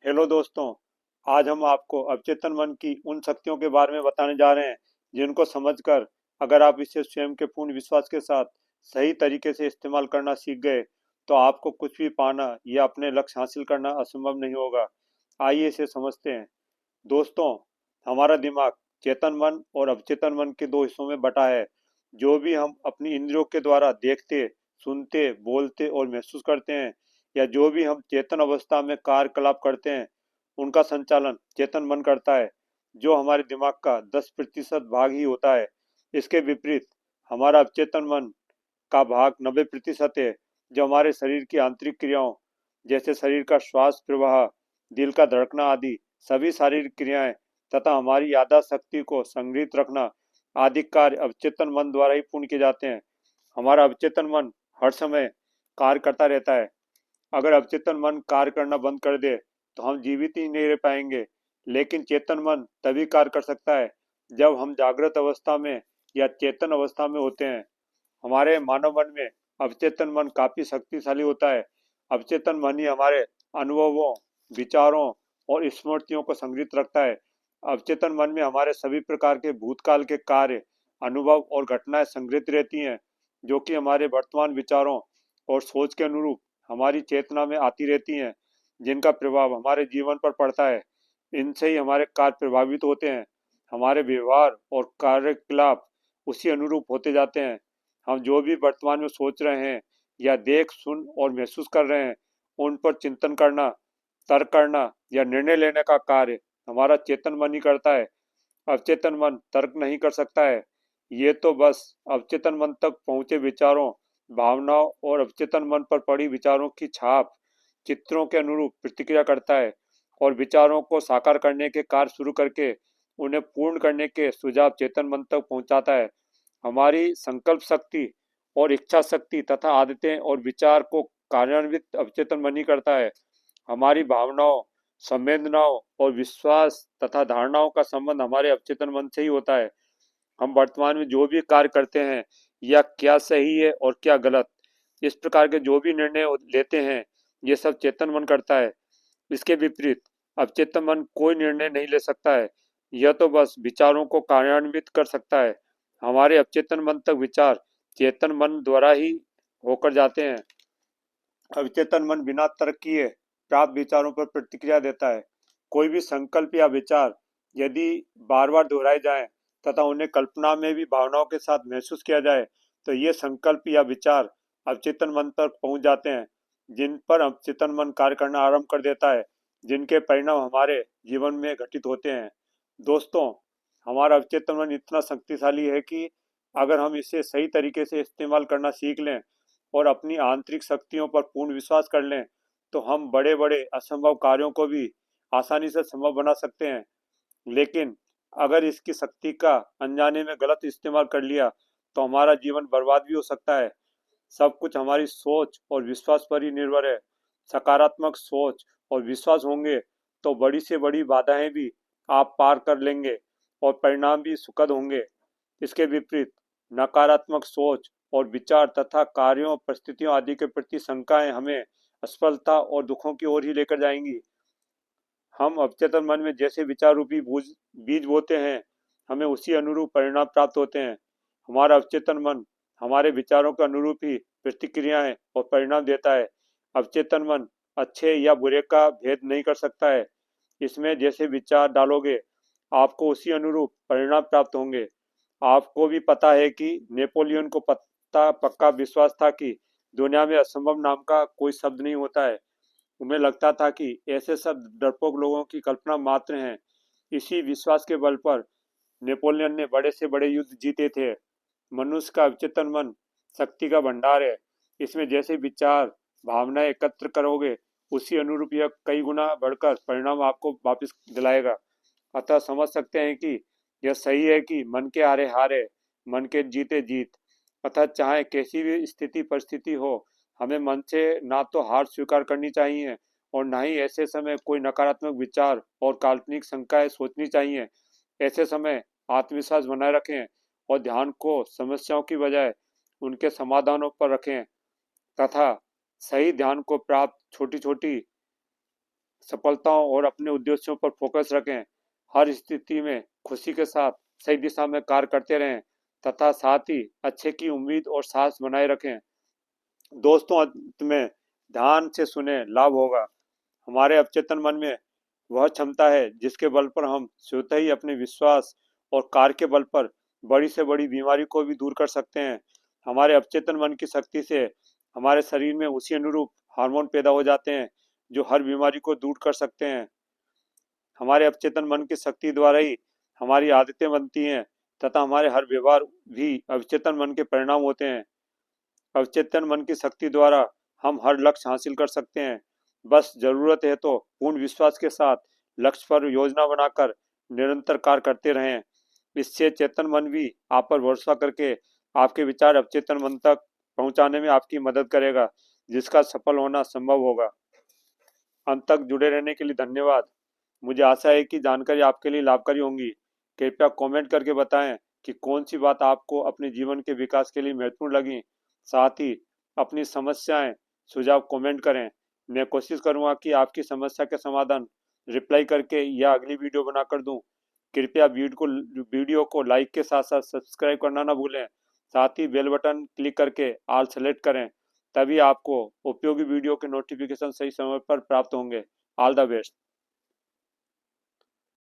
Hello दोस्तों। आज हम आपको अवचेतन मन की उन शक्तियों के बारे में बताने जा रहे हैं जिनको समझकर अगर आप इसे स्वयं के पूर्ण विश्वास के साथ सही तरीके से इस्तेमाल करना सीख गए तो आपको कुछ भी पाना या अपने लक्ष्य हासिल करना असंभव नहीं होगा। आइए इसे समझते हैं। दोस्तों, हमारा दिमाग चेतन मन और अवचेतन मन के दो हिस्सों में बटा है। जो भी हम अपनी इंद्रियों के द्वारा देखते, सुनते, बोलते और महसूस करते हैं या जो भी हम चेतन अवस्था में कार्यकलाप करते हैं, उनका संचालन चेतन मन करता है, जो हमारे दिमाग का 10% भाग ही होता है। इसके विपरीत हमारा अवचेतन मन का भाग 90% है, जो हमारे शरीर की आंतरिक क्रियाओं जैसे शरीर का श्वास प्रवाह, दिल का धड़कना आदि सभी शारीरिक क्रियाएं तथा हमारी याददाश्त शक्ति को संग्रहित रखना आदि कार्य अवचेतन मन द्वारा ही पूर्ण किए जाते हैं। हमारा अवचेतन मन हर समय कार्य करता रहता है। अगर अवचेतन मन कार्य करना बंद कर दे तो हम जीवित ही नहीं रह पाएंगे। लेकिन चेतन मन तभी कार्य कर सकता है जब हम जागृत अवस्था में या चेतन अवस्था में होते हैं। हमारे मानव मन में अवचेतन मन काफी शक्तिशाली होता है। अवचेतन मन ही हमारे अनुभवों, विचारों और स्मृतियों को संग्रहित रखता है। अवचेतन मन में हमारे सभी प्रकार के भूतकाल के कार्य, अनुभव और घटनाएं संग्रहित रहती हैं, जो कि हमारे वर्तमान विचारों और सोच के अनुरूप हमारी चेतना में आती रहती हैं, जिनका प्रभाव हमारे जीवन पर पड़ता है। इनसे ही हमारे कार्य प्रभावित होते हैं। हमारे व्यवहार और कार्यकलाप उसी अनुरूप होते जाते हैं। हम जो भी वर्तमान में सोच रहे हैं या देख, सुन और महसूस कर रहे हैं, उन पर चिंतन करना, तर्क करना या निर्णय लेने का कार्य हमारा चेतन मन ही करता है। अवचेतन मन तर्क नहीं कर सकता है। ये तो बस अवचेतन मन तक पहुंचे विचारों, भावनाओं और अवचेतन मन पर पड़ी विचारों की छाप, चित्रों के अनुरूप प्रतिक्रिया करता है और विचारों को साकार करने के कार्य शुरू करके उन्हें पूर्ण करने के सुझाव चेतन मन तक पहुंचाता है। हमारी संकल्प शक्ति और इच्छा शक्ति तथा आदतें और विचार को कार्यान्वित अवचेतन मन ही करता है। हमारी भावनाओं, संवेदनाओं और विश्वास तथा धारणाओं का संबंध हमारे अवचेतन मन से ही होता है। हम वर्तमान में जो भी कार्य करते हैं या क्या सही है और क्या गलत, इस प्रकार के जो भी निर्णय लेते हैं, ये सब चेतन मन करता है। इसके विपरीत अवचेतन मन कोई निर्णय नहीं ले सकता है। यह तो बस विचारों को कार्यान्वित कर सकता है। हमारे अवचेतन मन तक विचार चेतन मन द्वारा ही होकर जाते हैं। अवचेतन मन बिना तर्क किए प्राप्त विचारों पर प्रतिक्रिया देता है। कोई भी संकल्प या विचार यदि बार बार दोहराए जाएं तथा उन्हें कल्पना में भी भावनाओं के साथ महसूस किया जाए तो ये संकल्प या विचार अवचेतन मन तक पहुंच जाते हैं, जिन पर अवचेतन मन कार्य करना आरंभ कर देता है, जिनके परिणाम हमारे जीवन में घटित होते हैं। दोस्तों, हमारा अवचेतन मन इतना शक्तिशाली है कि अगर हम इसे सही तरीके से इस्तेमाल करना सीख लें और अपनी आंतरिक शक्तियों पर पूर्ण विश्वास कर लें तो हम बड़े बड़े असंभव कार्यों को भी आसानी से संभव बना सकते हैं। लेकिन अगर इसकी शक्ति का अनजाने में गलत इस्तेमाल कर लिया तो हमारा जीवन बर्बाद भी हो सकता है। सब कुछ हमारी सोच और विश्वास पर ही निर्भर है। सकारात्मक सोच और विश्वास होंगे तो बड़ी से बड़ी बाधाएं भी आप पार कर लेंगे और परिणाम भी सुखद होंगे। इसके विपरीत नकारात्मक सोच और विचार तथा कार्यों, परिस्थितियों आदि के प्रति शंकाएं हमें असफलता और दुखों की ओर ही लेकर जाएंगी। हम अवचेतन मन में जैसे विचार रूपी बीज बोते हैं, हमें उसी अनुरूप परिणाम प्राप्त होते हैं। हमारा अवचेतन मन हमारे विचारों के अनुरूप ही प्रतिक्रियाएं और परिणाम देता है। अवचेतन मन अच्छे या बुरे का भेद नहीं कर सकता है। इसमें जैसे विचार डालोगे, आपको उसी अनुरूप परिणाम प्राप्त होंगे। आपको भी पता है कि नेपोलियन को पता पक्का विश्वास था कि दुनिया में असंभव नाम का कोई शब्द नहीं होता है। उन्हें लगता था कि ऐसे सब डरपोक लोगों की कल्पना मात्र हैं। इसी विश्वास के बल पर नेपोलियन ने बड़े से बड़े युद्ध जीते थे। मनुष्य का अवचेतन मन शक्ति का भंडार है। इसमें जैसे विचार, भावनाएं एकत्र करोगे, उसी अनुरूप यह कई गुना बढ़कर परिणाम आपको वापस दिलाएगा। अतः समझ सकते हैं कि यह सही है कि मन के हारे हारे, मन के जीते जीत। अतः चाहे कैसी भी स्थिति परिस्थिति हो, हमें मन से ना तो हार स्वीकार करनी चाहिए और ना ही ऐसे समय कोई नकारात्मक विचार और काल्पनिक शंकाएं सोचनी चाहिए। ऐसे समय आत्मविश्वास बनाए रखें और ध्यान को समस्याओं की बजाय उनके समाधानों पर रखें तथा सही ध्यान को प्राप्त छोटी छोटी सफलताओं और अपने उद्देश्यों पर फोकस रखें। हर स्थिति में खुशी के साथ सही दिशा में कार्य करते रहें तथा साथ ही अच्छे की उम्मीद और साहस बनाए रखें। दोस्तों, अंत में ध्यान से सुने, लाभ होगा। हमारे अवचेतन मन में वह क्षमता है जिसके बल पर हम स्वतः ही अपने विश्वास और कार्य के बल पर बड़ी से बड़ी बीमारी को भी दूर कर सकते हैं। हमारे अवचेतन मन की शक्ति से हमारे शरीर में उसी अनुरूप हार्मोन पैदा हो जाते हैं जो हर बीमारी को दूर कर सकते हैं। हमारे अवचेतन मन की शक्ति द्वारा ही हमारी आदतें बनती हैं तथा हमारे हर व्यवहार भी अवचेतन मन के परिणाम होते हैं। अवचेतन मन की शक्ति द्वारा हम हर लक्ष्य हासिल कर सकते हैं। बस जरूरत है तो पूर्ण विश्वास के साथ लक्ष्य पर योजना बनाकर निरंतर कार्य करते रहें। इससे चेतन मन भी आप पर भरोसा करके आपके विचार अवचेतन मन तक पहुंचाने में आपकी मदद करेगा, जिसका सफल होना संभव होगा। अंत तक जुड़े रहने के लिए धन्यवाद। मुझे आशा है कि जानकारी आपके लिए लाभकारी होंगी। कृपया कमेंट करके बताएं कि कौन सी बात आपको अपने जीवन के विकास के लिए महत्वपूर्ण लगी। साथ ही अपनी समस्याएं, सुझाव कमेंट करें। मैं कोशिश करूंगा कि आपकी समस्या के समाधान रिप्लाई करके या अगली वीडियो बनाकर दूं। कृपया वीडियो को लाइक के साथ साथ सब्सक्राइब करना ना भूलें। साथ ही बेल बटन क्लिक करके ऑल सेलेक्ट करें, तभी आपको उपयोगी वीडियो के नोटिफिकेशन सही समय पर प्राप्त होंगे। All the best.